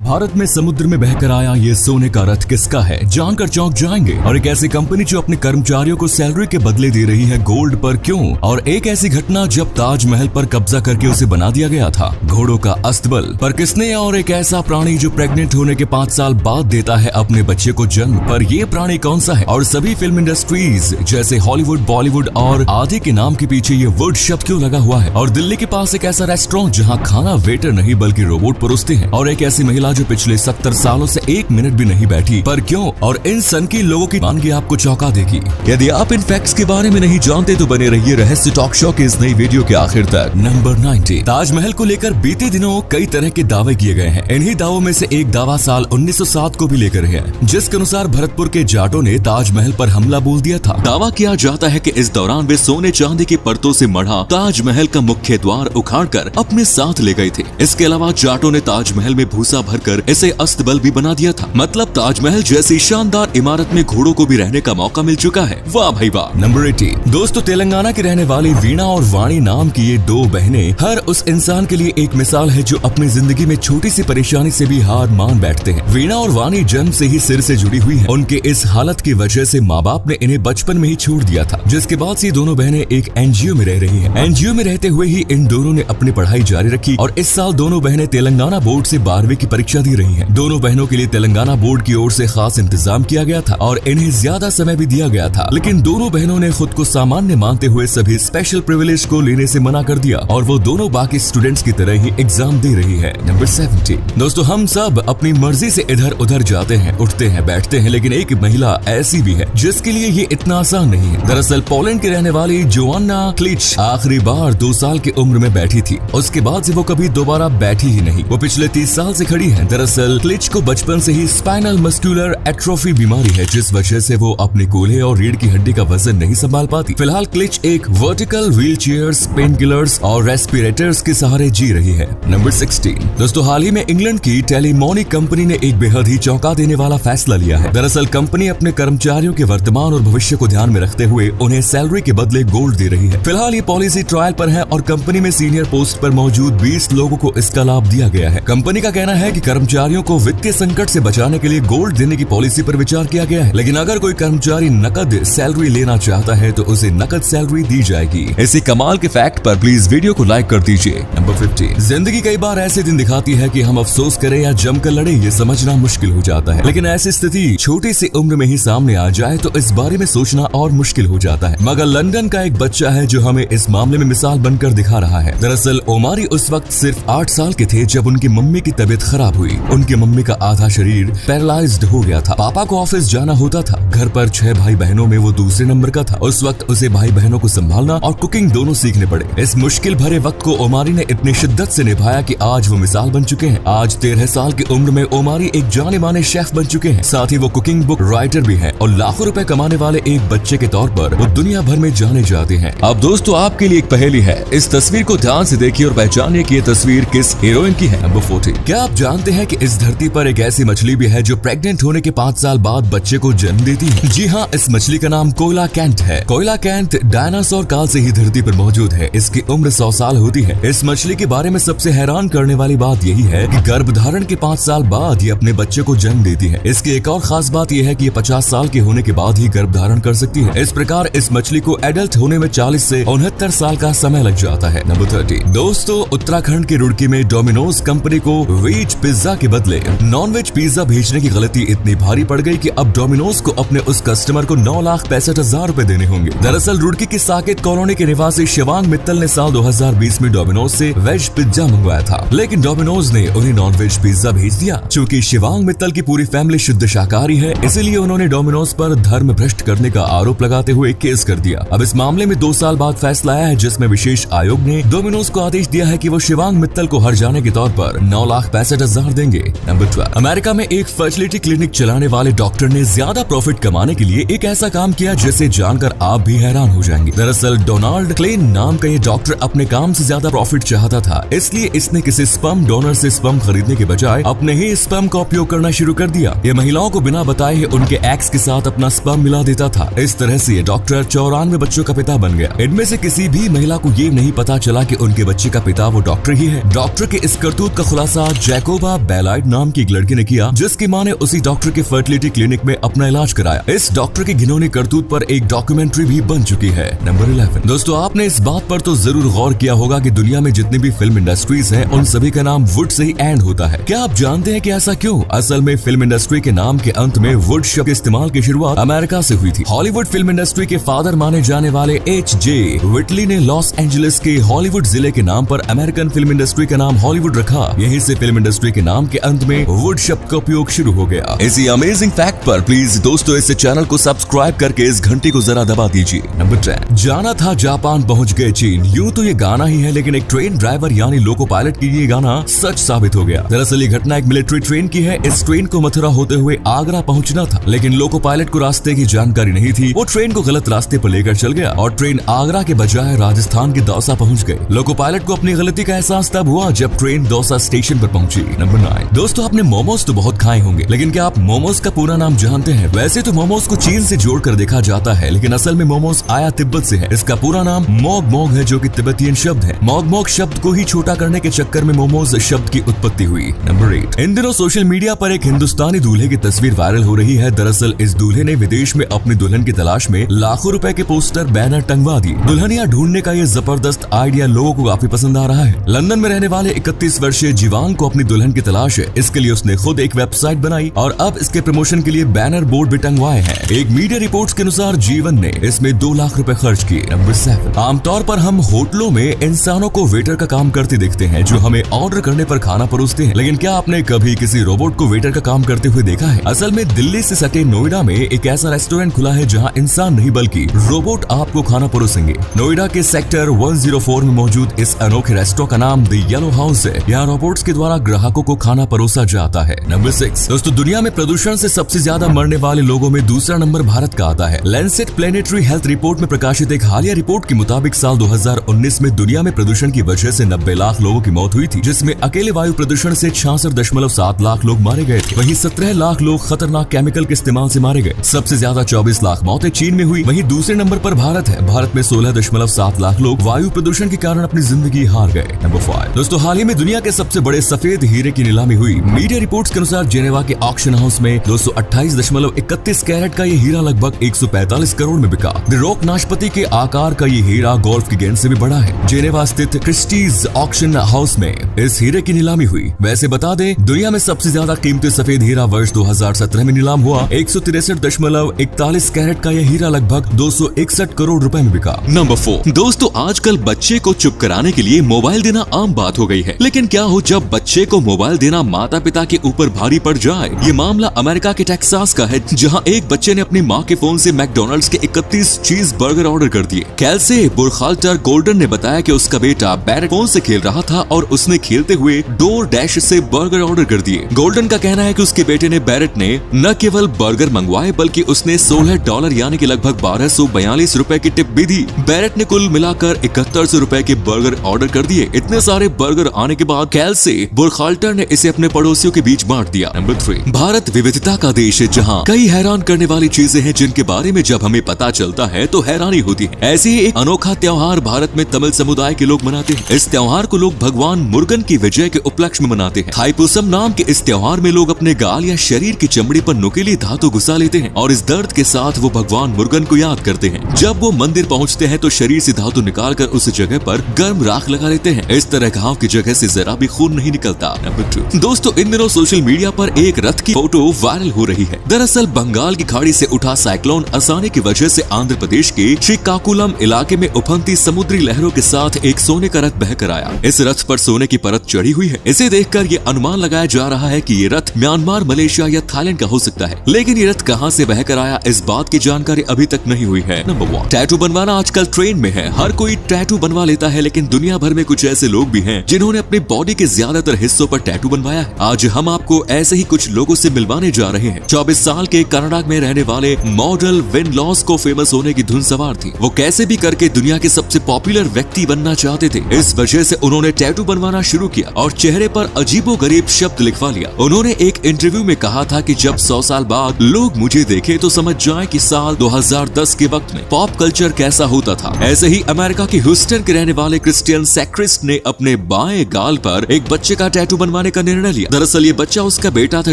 भारत में समुद्र में बहकर आया ये सोने का रथ किसका है, जानकर चौंक जाएंगे। और एक ऐसी कंपनी जो अपने कर्मचारियों को सैलरी के बदले दे रही है गोल्ड पर क्यों, और एक ऐसी घटना जब ताजमहल पर कब्जा करके उसे बना दिया गया था। घोड़ों का अस्तबल पर किसने, और एक ऐसा प्राणी जो प्रेग्नेंट होने के 5 साल बाद देता है अपने बच्चे को जन्म, पर ये प्राणी कौन सा है। और सभी फिल्म इंडस्ट्रीज जैसे हॉलीवुड, बॉलीवुड और आदि के नाम के पीछे ये वुड शब्द क्यों लगा हुआ है। और दिल्ली के पास एक ऐसा रेस्टोरेंट जहाँ खाना वेटर नहीं बल्कि रोबोट परोसते हैं। और एक ऐसी महिला जो पिछले 70 सालों से 1 मिनट भी नहीं बैठी, पर क्यों। और इन सनकी लोगों की मानगी आपको चौंका देगी। यदि आप इन फैक्ट्स के बारे में नहीं जानते तो बने रहिए रहस्य टॉक शो के इस नई वीडियो के आखिर तक। नंबर 90। ताजमहल को लेकर बीते दिनों कई तरह के दावे किए गए हैं। इन्हीं दावों में से एक दावा साल 1907 को भी लेकर है, जिसके अनुसार भरतपुर के जाटों ने ताजमहल पर हमला बोल दिया था। दावा किया जाता है कि इस दौरान वे सोने चांदी की परतों से मढ़ा ताजमहल का मुख्य द्वार उखाड़कर अपने साथ ले गए थे। इसके अलावा जाटों ने ताजमहल में भूसा भरकर इसे अस्तबल भी बना दिया था। मतलब ताजमहल जैसी शानदार इमारत में घोड़ों को भी रहने का मौका मिल चुका है। वाह भाई वाह। नंबर 80। दोस्तों, तेलंगाना की रहने वाली वीणा और वाणी नाम की ये 2 बहनें हर उस इंसान के लिए एक मिसाल है जो अपनी जिंदगी में छोटी सी परेशानी से भी हार मान बैठते हैं। वीणा और वाणी जन्म से ही सिर से जुड़ी हुई है। उनके इस हालत की वजह से माँ बाप ने इन्हें बचपन में ही छोड़ दिया था, जिसके बाद से दोनों बहनें एक एनजीओ में रह रही है। एनजीओ में रहते हुए ही इन दोनों ने अपनी पढ़ाई जारी रखी और इस साल दोनों बहनें तेलंगाना बोर्ड से 12वीं की परीक्षा दी रही हैं। दोनों बहनों के लिए तेलंगाना बोर्ड की ओर से खास इंतजाम किया गया था और इन्हें ज्यादा समय भी दिया गया था, लेकिन दोनों बहनों ने खुद को सामान्य मानते हुए सभी स्पेशल प्रिविलेज को लेने से मना कर दिया और वो दोनों बाकी स्टूडेंट्स की तरह ही एग्जाम दे रही है। नंबर 70। दोस्तों, हम सब अपनी मर्जी से इधर उधर जाते हैं, उठते हैं, बैठते हैं, लेकिन एक महिला ऐसी भी है जिसके लिए ये इतना आसान नहीं है। दरअसल पोलैंड की रहने वाली जोआना क्लिच आखिरी बार 2 साल की उम्र में बैठी थी। उसके बाद से वो कभी दोबारा बैठी ही नहीं। वो पिछले 30 साल से खड़ी है। दरअसल क्लिच को बचपन से ही स्पाइनल मस्कुलर एट्रोफी बीमारी है, जिस वजह से वो अपने कूल्हे और रीढ़ की हड्डी का वजन नहीं संभाल पाती। फिलहाल क्लिच एक vertical wheel chairs, pain killers और रेस्पिरेटर्स के सहारे जी रही है। नंबर 16। दोस्तों, हाल ही में इंग्लैंड की टेलीमोनी कंपनी ने एक बेहद ही चौंका देने वाला फैसला लिया है। दरअसल कंपनी अपने कर्मचारियों के वर्तमान और भविष्य को ध्यान में रखते हुए उन्हें सैलरी के बदले गोल्ड दे रही है। फिलहाल ये पॉलिसी ट्रायल पर है और कंपनी में सीनियर पोस्ट पर मौजूद 20 लोगों को इसका लाभ दिया गया है। कंपनी का कहना है कि कर्मचारियों को वित्तीय संकट से बचाने के लिए गोल्ड देने की पॉलिसी पर विचार किया गया है, लेकिन अगर कोई कर्मचारी नकद सैलरी लेना चाहता है तो उसे नकद सैलरी दी जाएगी। इसी कमाल के फैक्ट पर प्लीज वीडियो को लाइक कर दीजिए। नंबर 15। जिंदगी कई बार ऐसे दिन दिखाती है कि हम अफसोस करें या जमकर लड़े ये समझना मुश्किल हो जाता है, लेकिन ऐसी स्थिति छोटी सी उम्र में ही सामने आ जाए तो इस बारे में सोचना और मुश्किल हो जाता है। मगर लंदन का एक बच्चा है जो हमें इस मामले में मिसाल बनकर दिखा रहा है। दरअसल ओमारी उस वक्त सिर्फ 8 साल के थे जब उनकी मम्मी की तबीयत खराब हुई। उनकी मम्मी का आधा शरीर पैरालाइज्ड हो गया था। पापा को ऑफिस जाना होता था। घर पर 6 भाई बहनों में वो दूसरे नंबर का था। उस वक्त उसे भाई बहनों को संभालना और कुकिंग दोनों सीखने पड़े। इस मुश्किल भरे वक्त को ओमारी ने इतनी शिद्दत से निभाया कि आज वो मिसाल बन चुके हैं। आज 13 साल की उम्र में ओमारी एक जाने माने शेफ बन चुके हैं। साथ ही वो कुकिंग बुक राइटर भी हैं और लाखों रुपए कमाने वाले एक बच्चे के तौर पर वो दुनिया भर में जाने जाते हैं। अब दोस्तों, आपके लिए एक पहेली है। इस तस्वीर को ध्यान से देखिए और पहचानिए कि ये तस्वीर किस हीरोइन की है। नंबर 40। क्या आप जानते हैं कि इस धरती पर एक ऐसी मछली भी है जो प्रेग्नेंट होने के 5 साल बाद बच्चे को जन्म देती है? जी हाँ, इस मछली का नाम कोयलाकैंथ है। कोयलाकैंथ डायनासोर काल से ही धरती पर मौजूद है। इसकी उम्र 100 साल होती है। इस मछली के बारे में सबसे हैरान करने वाली बात यही है कि गर्भधारण के 5 साल बाद ये अपने बच्चे को जन्म देती है। इसकी एक और खास बात यह है कि ये 50 साल के होने के बाद ही गर्भधारण कर सकती है। इस प्रकार इस मछली को एडल्ट होने में 40 से 69 साल का समय लग जाता है। नंबर 30। दोस्तों, उत्तराखंड के रुड़की में डोमिनोज कंपनी को वेज पिज्जा के बदले नॉन वेज पिज्जा भेजने की गलती इतनी भारी पड़ गई कि अब डोमिनोज को अपने उस कस्टमर को 9,65,000 रुपए देने होंगे। दरअसल रुड़की की साकेत कॉलोनी के निवासी शिवांग मित्तल ने साल 2020 में डोमिनोज से वेज पिज्जा मंगवाया था, लेकिन डोमिनोज ने उन्हें नॉन वेज पिज्जा भेज दिया। चूँकि शिवांग मित्तल की पूरी फैमिली शुद्ध शाकाहारी है, इसीलिए उन्होंने डोमिनोज पर धर्म भ्रष्ट करने का आरोप लगाते हुए केस कर दिया। अब इस मामले में 2 साल बाद फैसला आया है, जिसमें विशेष आयोग ने डोमिनोज को आदेश दिया है कि वो शिवांग मित्तल को हर जाने के तौर पर 9,65,000 देंगे। नंबर 12। अमेरिका में एक फर्टिलिटी क्लिनिक चलाने वाले डॉक्टर ने ज्यादा प्रॉफिट कमाने के लिए एक ऐसा काम किया जिसे जानकर आप भी हैरान हो जाएंगे। दरअसल डोनाल्ड क्लेन नाम का ये डॉक्टर अपने काम से ज्यादा प्रॉफिट चाहता था, इसलिए इसने किसी स्पर्म डोनर से स्पर्म खरीदने के बजाय अपने ही स्पर्म का उपयोग करना शुरू कर दिया। ये महिलाओं को बिना बताए ही उनके एक्स के साथ अपना स्पर्म मिला देता था। इस तरह से ये डॉक्टर 94 बच्चों का पिता बन गया। इनमें से किसी भी महिला को ये नहीं पता चला कि उनके बच्चे का पिता वो डॉक्टर ही है। डॉक्टर के इस करतूत का खुलासा जैकोबा बेलाइट नाम की एक लड़की ने किया, जिसकी मां ने उसी डॉक्टर के फर्टिलिटी क्लिनिक में अपना इलाज कराया। इस डॉक्टर की घिनौनी करतूत पर एक डॉक्यूमेंट्री भी बन चुकी है। नंबर 11। दोस्तों, आपने इस बात पर तो जरूर गौर किया होगा कि दुनिया में जितनी भी फिल्म इंडस्ट्रीज हैं, उन सभी का नाम वुड से ही एंड होता है। क्या आप जानते हैं कि ऐसा क्यों? असल में फिल्म इंडस्ट्री के नाम के अंत में वुड शब्द के इस्तेमाल की शुरुआत अमेरिका से हुई थी। हॉलीवुड फिल्म इंडस्ट्री के फादर माने जाने वाले H.J. विटली ने लॉस एंजलिस के हॉलीवुड जिले के नाम पर अमेरिकन फिल्म इंडस्ट्री का नाम हॉलीवुड रखा। यहीं से फिल्म इंडस्ट्री के नाम के अंत में वुड शब्द का उपयोग शुरू हो गया। इसी अमेजिंग फैक्ट पर प्लीज दोस्तों इस चैनल को सब्सक्राइब करके इस घंटी को जरा दबा दीजिए। नंबर 10। जाना था जापान पहुंच गए चीन। यूं तो ये गाना ही है, लेकिन एक ट्रेन ड्राइवर यानी लोको पायलट की ये गाना सच साबित हो गया। दरअसल ये घटना एक मिलिट्री ट्रेन की है। इस ट्रेन को मथुरा होते हुए आगरा पहुंचना था, लेकिन लोको पायलट को रास्ते की जानकारी नहीं थी। वो ट्रेन को गलत रास्ते पर लेकर चल गया और ट्रेन आगरा के बजाय राजस्थान के दौसा पहुंच गई। लोको पायलट को अपनी गलती का एहसास तब हुआ जब ट्रेन दौसा स्टेशन पर पहुंची। नंबर 9। दोस्तों, आपने मोमोज तो बहुत खाए होंगे, लेकिन क्या आप मोमोज का पूरा नाम जानते हैं? वैसे तो मोमोज को चीन से जोड़कर देखा जाता है, लेकिन असल में मोमोज आया तिब्बत से है। इसका पूरा नाम मोग मोग है, जो कि तिब्बतियन शब्द है। मोग मोग शब्द को ही छोटा करने के चक्कर में मोमोज शब्द की उत्पत्ति हुई। नंबर 8। इन दिनों सोशल मीडिया पर एक हिंदुस्तानी दूल्हे की तस्वीर वायरल हो रही है। दरअसल इस दूल्हे ने विदेश में अपनी दुल्हन की तलाश में लाखों रुपए के पोस्टर बैनर टंगवा दिए। दुल्हनिया ढूंढने का ये जबरदस्त आइडिया लोगों को काफी पसंद आ रहा है। लंदन में रहने वाले 31 वर्षीय जीवांग को अपनी दुल्हन की तलाश है। इसके लिए उसने खुद एक वेबसाइट बनाई और अब इसके प्रमोशन के लिए बैनर बोर्ड भी टंगवाए हैं। एक मीडिया रिपोर्ट्स के अनुसार जीवन ने इसमें 2 लाख रुपए खर्च किए। नंबर 7। आमतौर पर हम होटलों में इंसानों को वेटर का काम करते देखते हैं, जो हमें ऑर्डर करने पर खाना परोसते हैं, लेकिन क्या आपने कभी किसी रोबोट को वेटर का काम करते हुए देखा है? असल में दिल्ली से सटे नोएडा में एक ऐसा रेस्टोरेंट खुला है जहाँ इंसान नहीं बल्कि रोबोट आपको खाना परोसेंगे। नोएडा के सेक्टर 104 में मौजूद इस अनोखे रेस्टोरेंट का नाम द येलो हाउस है। यहाँ रोबोट्स के द्वारा ग्राहकों को खाना परोसा जाता है। नंबर 6। दोस्तों, दुनिया में प्रदूषण से सबसे ज्यादा मरने वाले लोगों में दूसरा नंबर भारत का आता है। लैंसेट प्लेनेटरी हेल्थ रिपोर्ट में प्रकाशित एक हालिया रिपोर्ट के मुताबिक साल 2019 में दुनिया में प्रदूषण की वजह से 90 लाख लोगों की मौत हुई थी, जिसमें अकेले वायु प्रदूषण से 66.7 लाख लोग मारे गए थे। वहीं 17 लाख लोग खतरनाक केमिकल के इस्तेमाल से मारे गए। सबसे ज्यादा 24 लाख मौतें चीन में हुई। वहीं दूसरे नंबर पर भारत है। भारत में 16.7 लाख लोग वायु प्रदूषण के कारण अपनी जिंदगी हार गए। नंबर 5। दोस्तों, हाल ही में दुनिया के सबसे बड़े सफेद हीरे की नीलामी हुई। मीडिया रिपोर्ट्स के अनुसार जेनेवा के ऑक्शन हाउस में 228.31 कैरेट का ये हीरा लगभग 145 करोड़ में बिका। द रॉक नाशपाती के आकार का ये हीरा गोल्फ की गेंद से भी बड़ा है। जेनेवा स्थित क्रिस्टीज ऑक्शन हाउस में इस हीरे की नीलामी हुई। वैसे बता दें, दुनिया में सबसे ज्यादा कीमती सफेद हीरा वर्ष 2017 में नीलाम हुआ। 163.41 कैरेट का यह हीरा लगभग 261 करोड़ रुपए में बिका। नंबर 4। दोस्तों, आजकल बच्चे को चुप कराने के लिए मोबाइल देना आम बात हो गई है, लेकिन क्या हो जब बच्चे को मोबाइल देना माता पिता के ऊपर भारी पड़ जाए? ये मामला अमेरिका के टेक्सास का है, जहां एक बच्चे ने अपनी मां के फोन से मैकडॉनल्ड्स के 31 चीज बर्गर ऑर्डर कर दिए। कैल्से बुरखाल्टर गोल्डन ने बताया कि उसका बेटा बैरेट फोन से खेल रहा था और उसने खेलते हुए डोर डैश से बर्गर ऑर्डर कर दिए। गोल्डन का कहना है कि उसके बेटे ने बैरेट ने न केवल बर्गर मंगवाए बल्कि उसने $16 यानी कि लगभग 1242 रुपए की टिप भी दी। बैरेट ने कुल मिलाकर 7100 रुपए के बर्गर ऑर्डर कर दिए। इतने सारे बर्गर आने के बाद कैल्से बुरखाल्टर ने इसे अपने पड़ोसियों के बीच बांट दिया। नंबर 3। भारत विविधता का देश है, जहां कई हैरान करने वाली चीजें हैं जिनके बारे में जब हमें पता चलता है तो हैरानी होती है। ऐसे ही एक अनोखा त्योहार भारत में तमिल समुदाय के लोग मनाते हैं। इस त्योहार को लोग भगवान मुर्गन की विजय के उपलक्ष्य में मनाते हैं। थाईपुसम नाम के इस त्योहार में लोग अपने गाल या शरीर की चमड़ी पर नुकीली धातु घुसा लेते हैं और इस दर्द के साथ वो भगवान मुर्गन को याद करते हैं। जब वो मंदिर पहुंचते हैं तो शरीर से धातु निकालकर उस जगह पर गर्म राख लगा लेते हैं। इस तरह घाव की जगह से जरा भी खून नहीं निकलता। नंबर 2। दोस्तों, इन दिनों सोशल मीडिया पर एक रथ की फोटो वायरल हो रही है। दरअसल बंगाल की खाड़ी से उठा साइक्लोन असानी की वजह से आंध्र प्रदेश के श्रीकाकुलम इलाके में उफनती समुद्री लहरों के साथ एक सोने का रथ बहकर आया। इस रथ पर सोने की परत चढ़ी हुई है। इसे देखकर ये अनुमान लगाया जा रहा है कि ये रथ म्यांमार, मलेशिया या थाईलैंड का हो सकता है, लेकिन ये रथ कहां से बहकर आया इस बात की जानकारी अभी तक नहीं हुई है। नंबर 1। टैटू बनवाना आजकल ट्रेंड में है। हर कोई टैटू बनवा लेता है, लेकिन दुनिया भर में कुछ ऐसे लोग भी हैं जिन्होंने अपनी बॉडी के ज्यादातर हिस्सों पर टैटू बनवाया है। आज हम आपको ऐसे ही कुछ लोगों से मिलवाने जा रहे हैं। 24 साल के कनाडा में रहने वाले मॉडल विन लॉस को फेमस होने की धुन सवार थी। वो कैसे भी करके दुनिया के सबसे पॉपुलर व्यक्ति बनना चाहते थे। इस वजह से उन्होंने टैटू बनवाना शुरू किया और चेहरे पर अजीबोगरीब शब्द लिखवा लिया। उन्होंने एक इंटरव्यू में कहा था कि जब 100 साल बाद लोग मुझे देखे तो समझ जाएं कि साल 2010 के वक्त में पॉप कल्चर कैसा होता था। ऐसे ही अमेरिका के ह्यूस्टन के रहने वाले क्रिस्टियन सैक्रिस्ट ने अपने बाएं गाल पर एक बच्चे का टैटू बनवाने बनवाने का निर्णय लिया। दरअसल ये बच्चा उसका बेटा था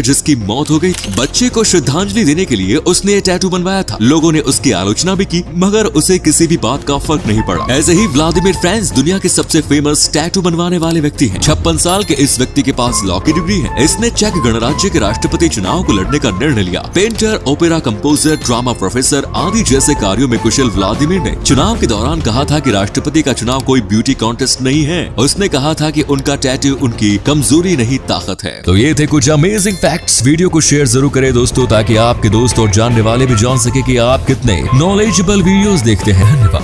जिसकी मौत हो गई थी। बच्चे को श्रद्धांजलि देने के लिए उसने ये टैटू बनवाया था। लोगों ने उसकी आलोचना भी की मगर उसे किसी भी बात का फर्क नहीं पड़ा। ऐसे ही व्लादिमीर फ्रांस दुनिया के सबसे फेमस टैटू बनवाने वाले व्यक्ति हैं। 56 साल के इस व्यक्ति के पास लॉ की डिग्री है। इसने चेक गणराज्य के राष्ट्रपति चुनाव को लड़ने का निर्णय लिया। Painter, opera composer, drama professor आदि जैसे कार्यों में कुशल व्लादिमीर ने चुनाव के दौरान कहा था कि राष्ट्रपति का चुनाव कोई ब्यूटी कॉन्टेस्ट नहीं है। उसने कहा था कि उनका टैटू उनकी कमजोरी नहीं ताकत है। तो ये थे कुछ अमेजिंग फैक्ट्स। वीडियो को शेयर जरूर करें दोस्तों ताकि आपके दोस्त और जानने वाले भी जान सके कि आप कितने नॉलेजेबल वीडियोस देखते हैं। धन्यवाद।